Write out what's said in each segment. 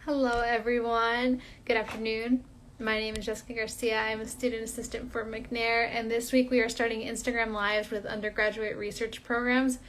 Hello, everyone. Good afternoon. My name is Jessica Garcia. I'm a student assistant for McNair, and this week we are starting Instagram Lives with undergraduate research programs.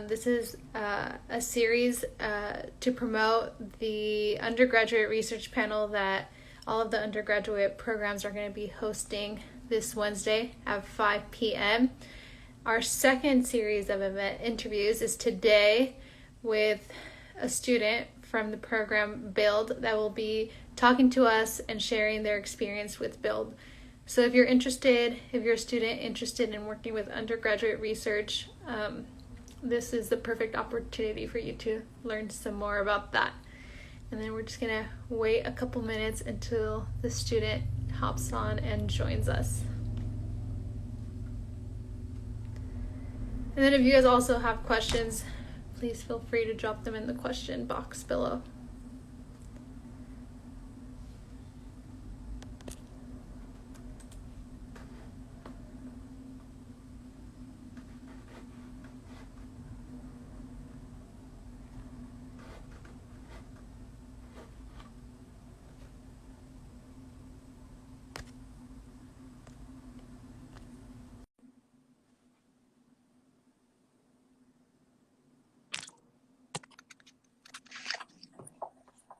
This is a series to promote the undergraduate research panel that all of the undergraduate programs are going to be hosting this Wednesday at 5 p.m. Our second series of event interviews is today with a student from the program Build that will be talking to us and sharing their experience with Build. So if you're a student interested in working with undergraduate research, this is the perfect opportunity for you to learn some more about that. And then we're just going to wait a couple minutes until the student hops on and joins us. And then if you guys also have questions, please feel free to drop them in the question box below.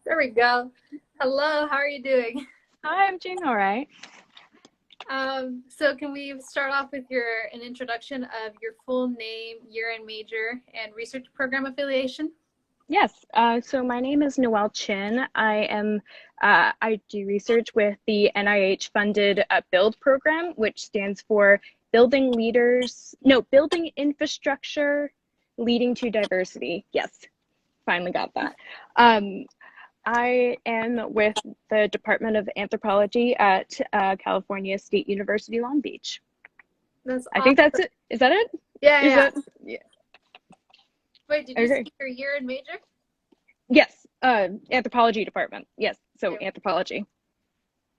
There we go. Hello, how are you doing? Hi, I'm doing all right. So can we start off with an introduction of your full name, year and major, and research program affiliation? Yes, so my name is Noelle Chin. I do research with the NIH-funded Build program, which stands for Building Infrastructure Leading to Diversity. Yes, finally got that. I am with the Department of Anthropology at California State University, Long Beach. That's I awesome. think that's it. Is that it? Yeah. Yeah. Wait, did you say your year and major? Yes, anthropology department. Yes, so anthropology.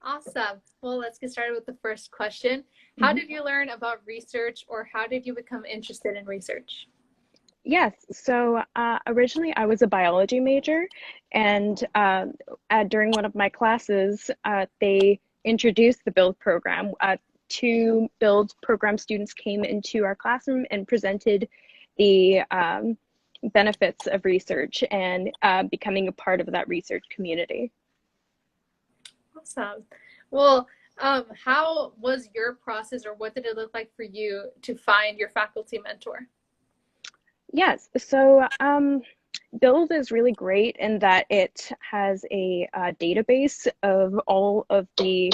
Awesome. Well, let's get started with the first question. How did you learn about research, or how did you become interested in research? Yes, so originally I was a biology major, and during one of my classes, they introduced the Build program. Two Build program students came into our classroom and presented the benefits of research and becoming a part of that research community. Awesome. Well, how was your process, or what did it look like for you to find your faculty mentor? Yes, so Build is really great in that it has a database of all of the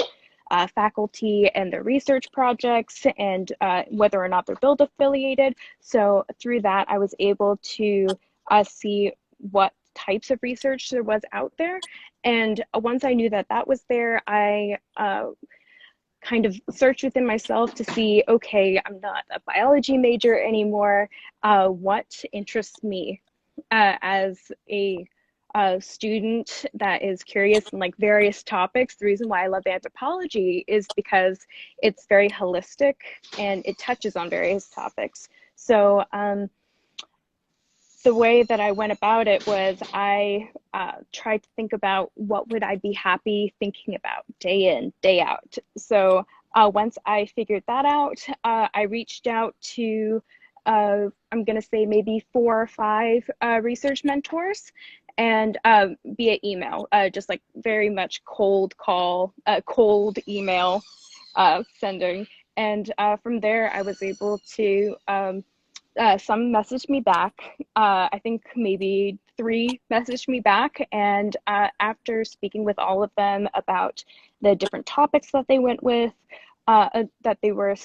faculty and their research projects and whether or not they're Build affiliated. So through that, I was able to see what types of research there was out there. And once I knew that that was there, I kind of search within myself to see, okay, I'm not a biology major anymore. What interests me as a student that is curious in like various topics? The reason why I love anthropology is because it's very holistic and it touches on various topics. So the way that I went about it was I tried to think about what would I be happy thinking about day in, day out. So once I figured that out, I reached out to, I'm going to say maybe 4 or 5 research mentors and via email, just like very much cold call, cold email sending. And from there, I was able to some messaged me back. I think maybe 3 messaged me back. And after speaking with all of them about the different topics that they went with, that they were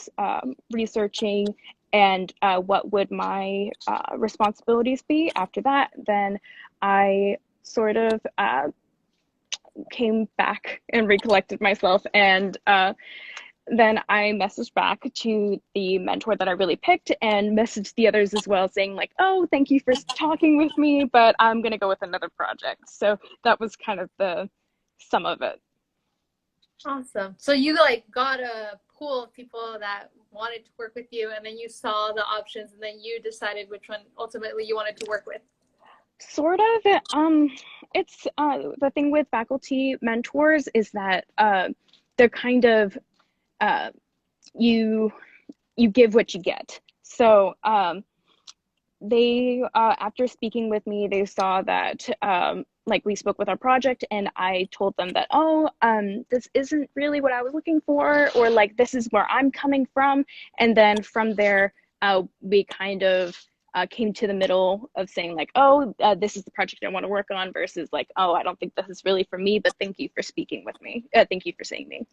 researching, and what would my responsibilities be after that, then I sort of came back and recollected myself and then I messaged back to the mentor that I really picked and messaged the others as well, saying like, oh, thank you for talking with me, but I'm going to go with another project. So that was kind of the sum of it. Awesome. So you like got a pool of people that wanted to work with you, and then you saw the options, and then you decided which one ultimately you wanted to work with. Sort of. It's the thing with faculty mentors is that they're kind of uh, you you give what you get. So they after speaking with me, they saw that like we spoke with our project, and I told them that, oh, this isn't really what I was looking for, or like this is where I'm coming from, and then from there we kind of came to the middle of saying like, oh, this is the project I want to work on, versus like, oh, I don't think this is really for me, but thank you for speaking with me. Thank you for seeing me.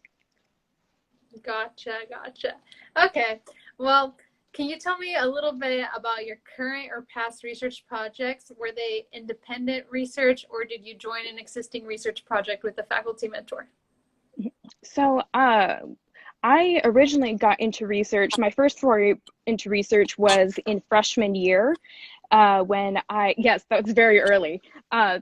Gotcha, gotcha. Okay, well, can you tell me a little bit about your current or past research projects? Were they independent research, or did you join an existing research project with a faculty mentor? So I originally got into research. My first foray into research was in freshman year when yes, that was very early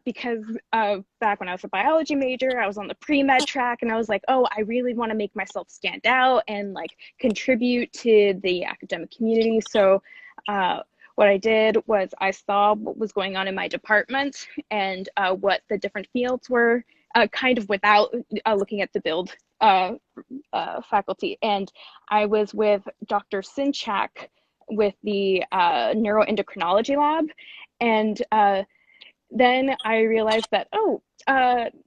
because back when I was a biology major, I was on the pre-med track, and I was like, oh, I really want to make myself stand out and like contribute to the academic community. So what I did was I saw what was going on in my department and what the different fields were, kind of without looking at the build faculty. And I was with Dr. Sinchak with the neuroendocrinology lab. And then I realized that, oh,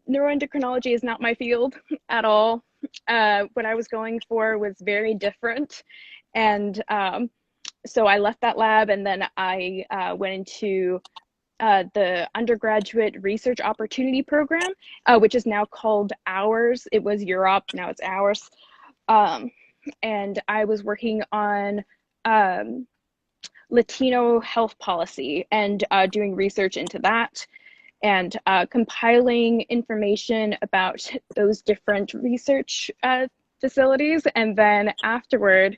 neuroendocrinology is not my field at all. What I was going for was very different. And so I left that lab, and then I went into the Undergraduate Research Opportunity Program, which is now called OURS. It was Europe, now it's OURS. And I was working on Latino health policy and doing research into that, and compiling information about those different research facilities. And then afterward,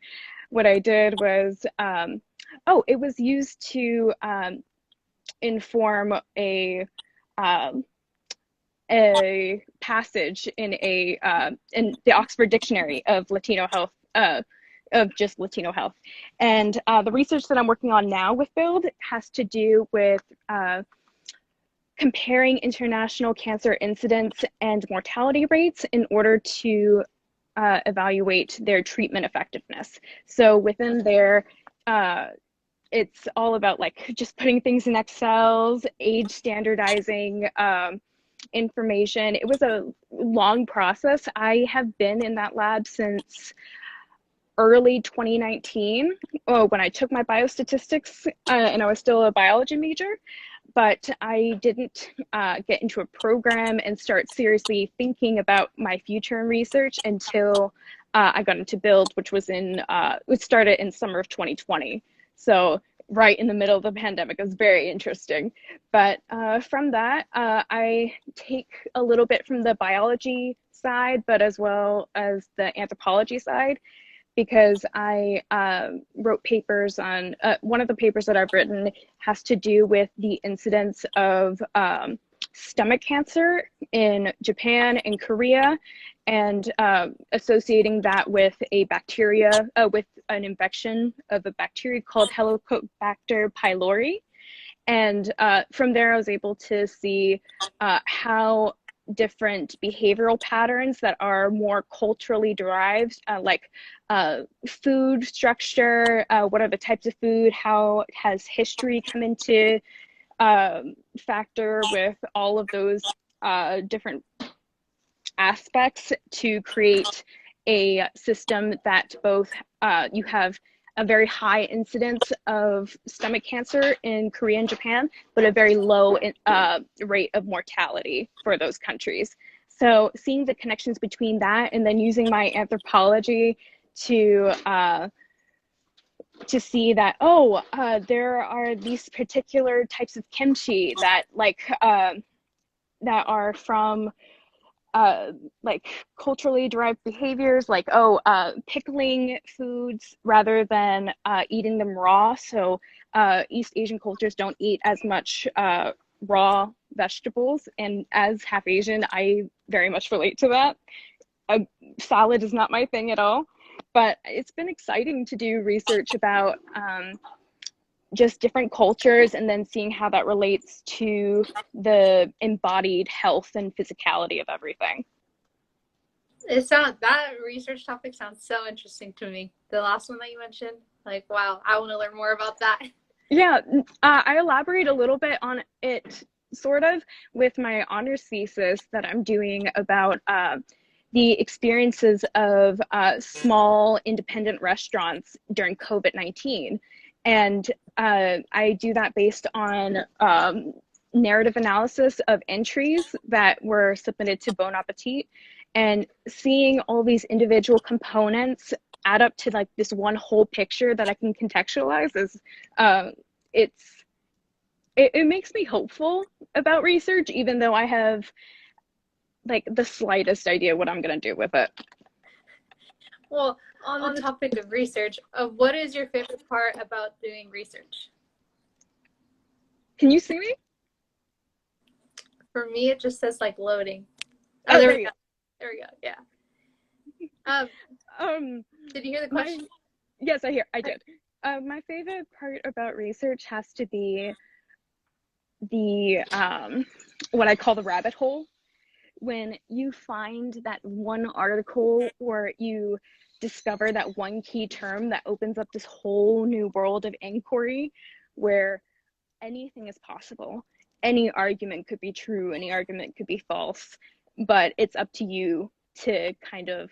what I did was, it was used to inform a passage in the Oxford Dictionary of Latino health, of just Latino health. And the research that I'm working on now with Build has to do with comparing international cancer incidence and mortality rates in order to evaluate their treatment effectiveness. So within their it's all about like just putting things in Excels, age standardizing information. It was a long process. I have been in that lab since early 2019 when I took my biostatistics and I was still a biology major, but I didn't get into a program and start seriously thinking about my future in research until I got into Build, which was it started in summer of 2020. So right in the middle of the pandemic. It was very interesting. But from that, I take a little bit from the biology side, but as well as the anthropology side, because I wrote papers on, one of the papers that I've written has to do with the incidence of stomach cancer in Japan and Korea, and associating that with a bacteria, with an infection of a bacteria called Helicobacter pylori. And from there, I was able to see how different behavioral patterns that are more culturally derived, like food structure, what are the types of food, how has history come into factor with all of those different aspects to create a system that both you have a very high incidence of stomach cancer in Korea and Japan, but a very low rate of mortality for those countries. So seeing the connections between that, and then using my anthropology to see that, there are these particular types of kimchi that that are from like culturally derived behaviors, like pickling foods rather than eating them raw. So East Asian cultures don't eat as much raw vegetables, and as half Asian, I very much relate to that. Salad is not my thing at all, but it's been exciting to do research about just different cultures, and then seeing how that relates to the embodied health and physicality of everything. That research topic sounds so interesting to me. The last one that you mentioned, like, wow, I want to learn more about that. Yeah, I elaborate a little bit on it, sort of, with my honors thesis that I'm doing about the experiences of small independent restaurants during COVID-19. And I do that based on narrative analysis of entries that were submitted to Bon Appetit, and seeing all these individual components add up to like this one whole picture that I can contextualize is it makes me hopeful about research, even though I have like the slightest idea what I'm gonna do with it. Well, on the topic of research, what is your favorite part about doing research? Can you see me? For me, it just says like loading. Oh, there we go. There we go. Yeah. Did you hear the question? Yes, I did. My favorite part about research has to be the what I call the rabbit hole. When you find that one article or you discover that one key term that opens up this whole new world of inquiry where anything is possible. Any argument could be true, any argument could be false, but it's up to you to kind of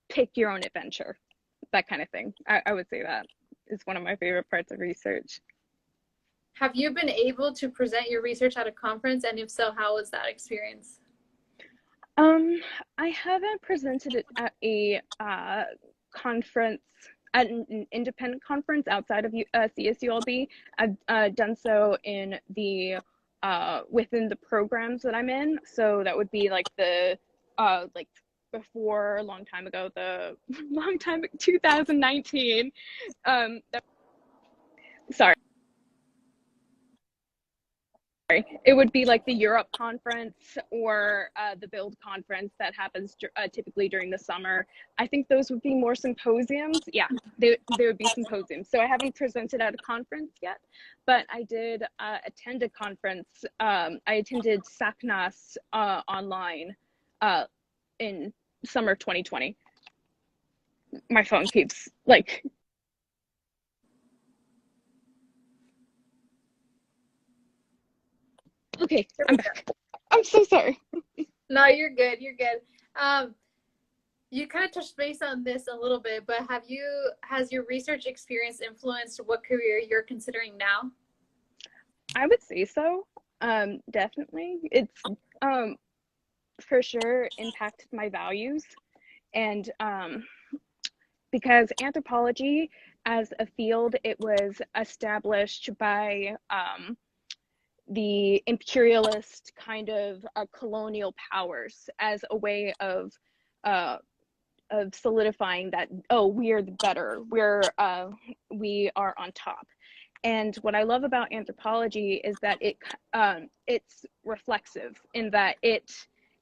pick your own adventure, that kind of thing. I would say that is one of my favorite parts of research. Have you been able to present your research at a conference? And if so, how was that experience? I haven't presented it at a conference, at an independent conference outside of CSULB. I've done so in the within the programs that I'm in. So that would be like the like before, a long time ago, 2019. Sorry. It would be like the Europe conference or the Build conference that happens typically during the summer. I think those would be more symposiums. Yeah, they would be symposiums. So I haven't presented at a conference yet, but I did attend a conference. I attended SACNAS online in summer 2020. My phone keeps like... Okay, I'm back. I'm so sorry. No, you're good. You're good. You kind of touched base on this a little bit, but has your research experience influenced what career you're considering now? I would say so. Definitely. It's for sure impacted my values, and because anthropology as a field, it was established by the imperialist kind of colonial powers as a way of solidifying that, oh, we're the better, we are on top. And what I love about anthropology is that it's reflexive in that it,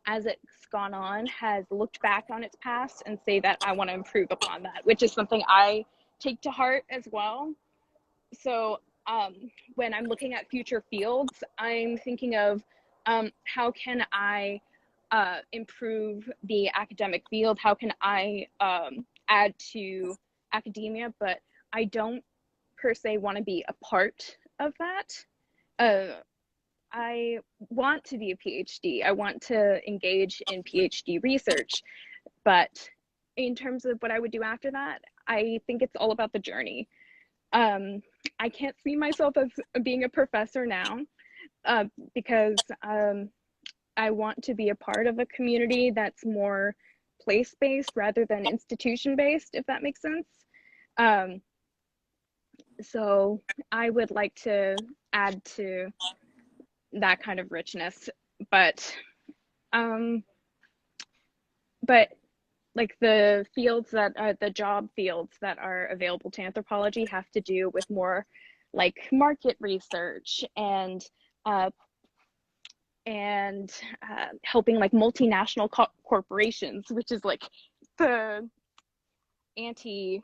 as it's gone on, has looked back on its past and say that I want to improve upon that, which is something I take to heart as well. So when I'm looking at future fields, I'm thinking of how can I improve the academic field? How can I add to academia? But I don't per se want to be a part of that. I want to be a PhD. I want to engage in PhD research. But in terms of what I would do after that, I think it's all about the journey. I can't see myself as being a professor now because I want to be a part of a community that's more place-based rather than institution-based, if that makes sense. So I would like to add to that kind of richness, but like the fields that the job fields that are available to anthropology have to do with more like market research and helping like multinational corporations, which is like the anti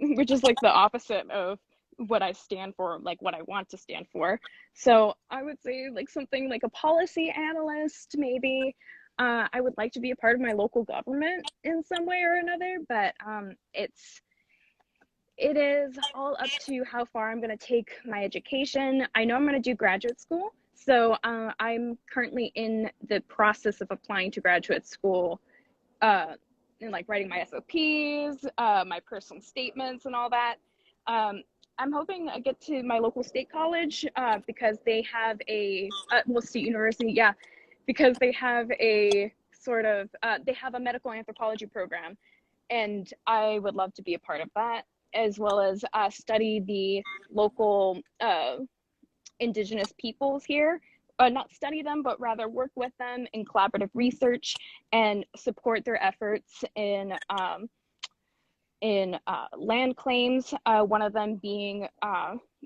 which is like the opposite of what I stand for, like what I want to stand for. So I would say like something like a policy analyst, maybe. I would like to be a part of my local government in some way or another, but it is all up to how far I'm going to take my education. I know I'm going to do graduate school, so I'm currently in the process of applying to graduate school, uh, and like writing my SOPs, my personal statements, and all that. I'm hoping I get to my local state college because they have state university, yeah, because they have a they have a medical anthropology program, and I would love to be a part of that, as well as study the local indigenous peoples here. Not study them, but rather work with them in collaborative research and support their efforts in land claims. One of them being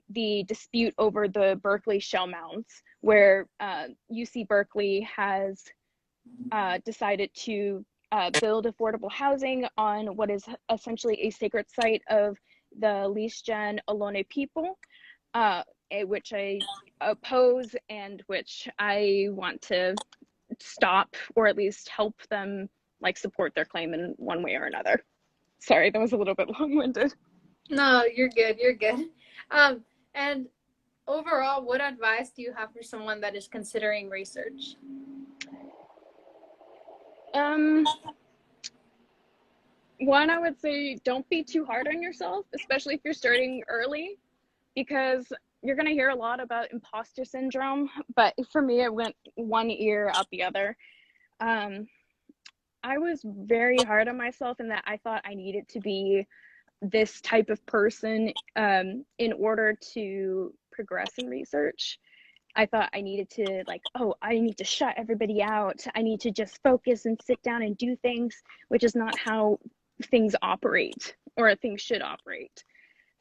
the dispute over the Berkeley shell mounds, where UC Berkeley has decided to build affordable housing on what is essentially a sacred site of the Lisjan Ohlone people, which I oppose and which I want to stop, or at least help them like support their claim in one way or another. Sorry, that was a little bit long-winded. No, you're good. You're good. And overall, what advice do you have for someone that is considering research? One, I would say don't be too hard on yourself, especially if you're starting early, because you're going to hear a lot about imposter syndrome, but for me, it went one ear out the other. I was very hard on myself in that I thought I needed to be this type of person in order to progress in research. I thought I needed to I need to shut everybody out. I need to just focus and sit down and do things, which is not how things operate or things should operate.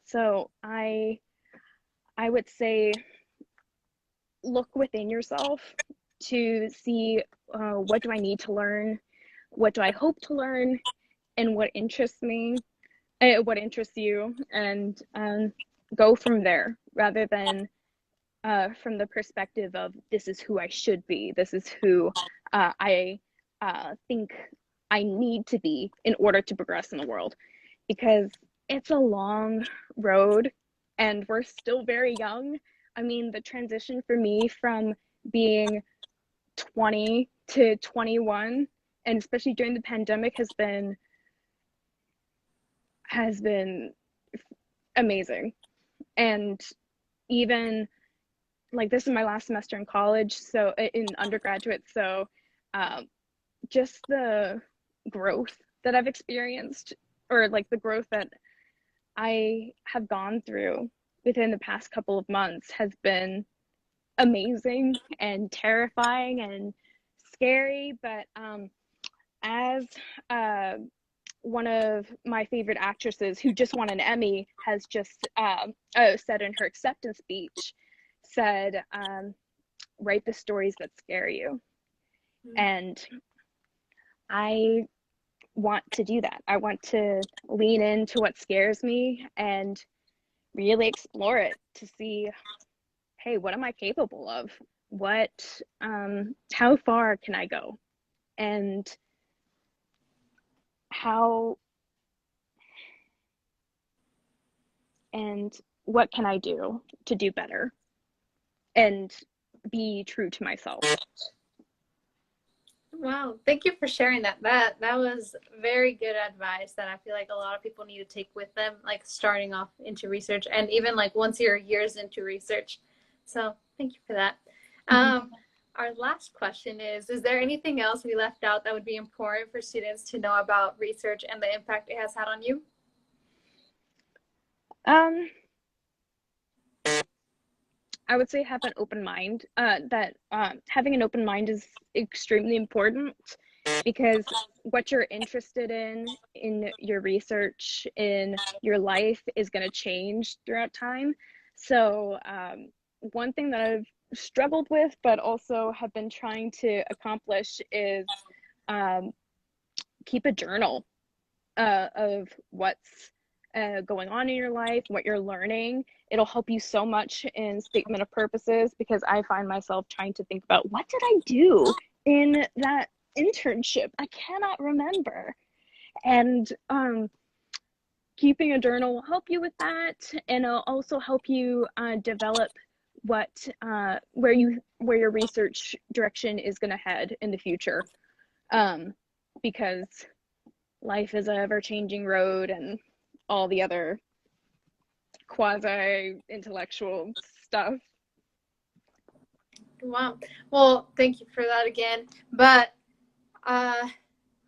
So I would say look within yourself to see what do I need to learn, what do I hope to learn, and what interests me, what interests you, and go from there rather than from the perspective of this is who I should be, this is who I think I need to be in order to progress in the world, because it's a long road and we're still very young. I mean, the transition for me from being 20 to 21, and especially during the pandemic, has been amazing. And even like this is my last semester in college, so in undergraduate, so just the growth that I've experienced, or like the growth that I have gone through within the past couple of months, has been amazing and terrifying and scary. But as one of my favorite actresses who just won an Emmy has just said in her acceptance speech, said, write the stories that scare you. And I want to do that. I want to lean into what scares me and really explore it to see, hey, what am I capable of? How far can I go? And what can I do to do better and be true to myself? Wow, thank you for sharing that. That was very good advice that I feel like a lot of people need to take with them, like starting off into research and even like once you're years into research. So thank you for that. Our last question is there anything else we left out that would be important for students to know about research and the impact it has had on you? I would say have an open mind. Having an open mind is extremely important, because what you're interested in your research, in your life, is going to change throughout time. So one thing that I've struggled with, but also have been trying to accomplish, is keep a journal of what's going on in your life, what you're learning. It'll help you so much in statement of purposes, because I find myself trying to think about, what did I do in that internship? I cannot remember. And keeping a journal will help you with that, and it'll also help you develop where your research direction is going to head in the future, because life is an ever-changing road, and all the other quasi-intellectual stuff. Wow. Well, thank you for that again. But I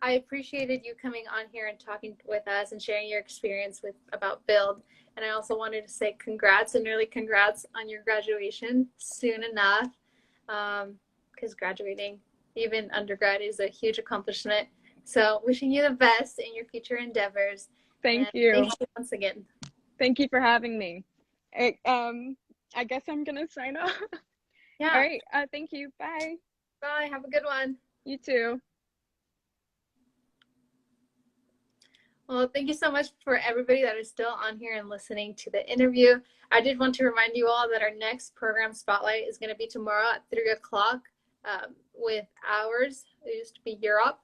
appreciated you coming on here and talking with us and sharing your experience about Build. And I also wanted to say congrats and early congrats on your graduation soon enough, because graduating, even undergrad, is a huge accomplishment. So wishing you the best in your future endeavors. Thank you. Thank you once again. Thank you for having me. I guess I'm going to sign off. Yeah. All right. Thank you. Bye. Bye. Have a good one. You too. Well, thank you so much for everybody that is still on here and listening to the interview. I did want to remind you all that our next program spotlight is going to be tomorrow at 3 o'clock with ours. It used to be Europe.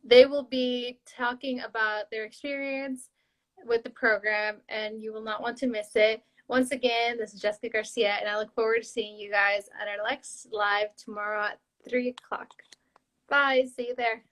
They will be talking about their experience with the program, and you will not want to miss it. Once again, this is Jessica Garcia, and I look forward to seeing you guys at our next live tomorrow at 3 o'clock. Bye. See you there.